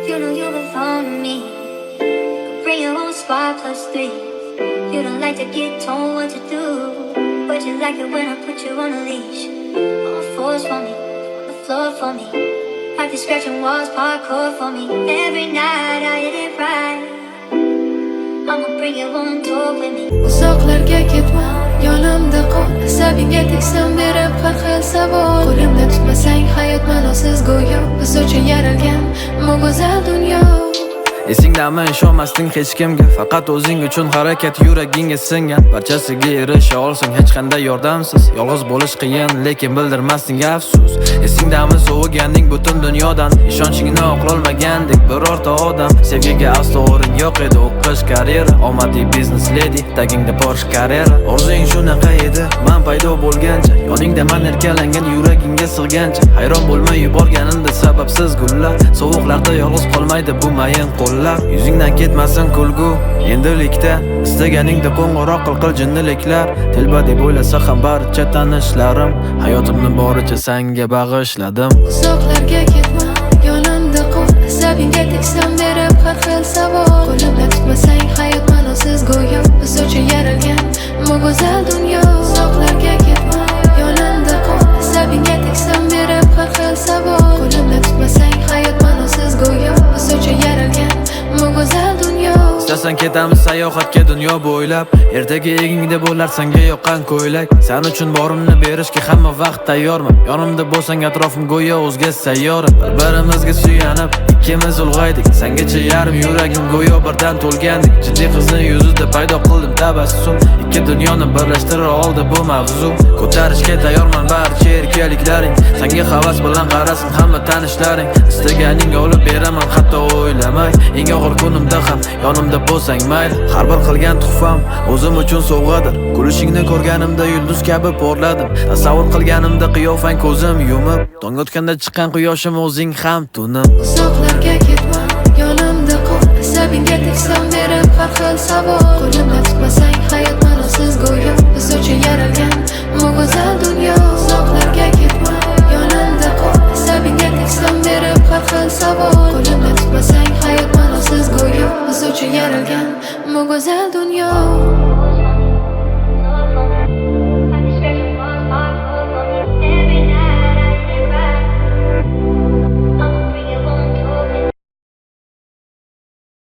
You know you belong to me. Could bring your own spot +3. You don't like to get told what to do, but you like it when I put you on a leash. On the floors for me, on the floor for me. Practice scratching walls, parkour for me. Every night I hit it right. I'ma bring you on tour with me. Uzoqlarga ketma, yonimda qol. Asabingga tegsam berib har xil savol. Qo'limda tutmasang hayot ma'nosiz go'yo. Biz uchun yaralgan bu go'zal dunyo. Esingdami ishonmasding hech kimga, faqat o'zing uchun harakat yuragingga singan. Barchasiga erisha olsang hech qanday yordamsiz. Yolg'iz bo'lish qiyin, lekin bildirmasding afsus. Esingdami so'g'iganding butun dunyodan, ishonchingni oqlolmagandek birorta odam. Sevgiga aslo o'rin yo'q edi, o'qish karyera, omadiy biznes lady, tagingda Porsche Carrera. Orzung shunaqa edi, men paydo bo'lgancha, yoningda men erkalangan yuragingga sig'gancha. Hayron bo'lmay yuborganimda sababsiz gullar, sovuqlarda yolg'iz qolmaydi bu mayin qo'llar. Yuzingdan ketmasin kulgu endilikda, istaganingda qo'ng'iroq qil jinniliklar. Telba deb o'ylasa ham barcha tanishlarim, hayotimni boricha senga bag'ishladim. Uzoqlarga ketma, yonimda qol. Asabingga tegsam berib har xil savol. Qo'limda tutmasang hayot ma'nosiz go'yo. Biz uchun yaralgan bu go'zal dunyo. Uzoqlarga ketma, yonimda qol. Asabingga tegsam berib har xil savol. Qo'limda tutmasang hayot ma'nosiz go'yo. Biz uchun yaralgan bu go'zal dunyo. Istasan ketamiz sayohatga dunyo bo'ylab, ertaga egingda bo'lar senga yoqqan ko'ylak. Sen uchun borimni berishga hamma vaqt tayyorman. Yonimda bo'lsang atrofim go'yo o'zga sayyora. Bir-birimizga suyanib ikkimiz ulg'aydik. Sengacha yarim yuragim go'yo birdan to'lgandik. Jiddiy qizning yuzida paydo qildim tabassum. Ikki dunyoni birlashtira oldi bu mavzu. Ko'tarishga tayyorman barcha erkaliklaring. Senga havas bilan qarasin hamma tanishlaring. Istaganing olib beraman hatto o'ylamay. Eng og'ir kunimda ham yonimda bo'lsang mayli. Har bir qilgan tuhfam o'zim uchun sovg'adir. Kulishingni ko'rganimda yulduz kabi porladim. Tasavvur qilganimda qiyofang ko'zim yumib, tong otganda chiqqan quyoshim o'zing ham tunim. Uzoqlarga ketma, yonimda qol. Asabingga tegsam berib har xil savol. Qo'limda tutmasang hayot ma'nosiz go'yo. Biz uchun yaralgan bu go'zal dunyo. Uzoqlarga ketma, yonimda qol. Asabingga tegsam berib har xil savol. Qo'limda tutmasang hayot ma'nosiz go'yo. Biz uchun yaralgan bu go'zal dunyo.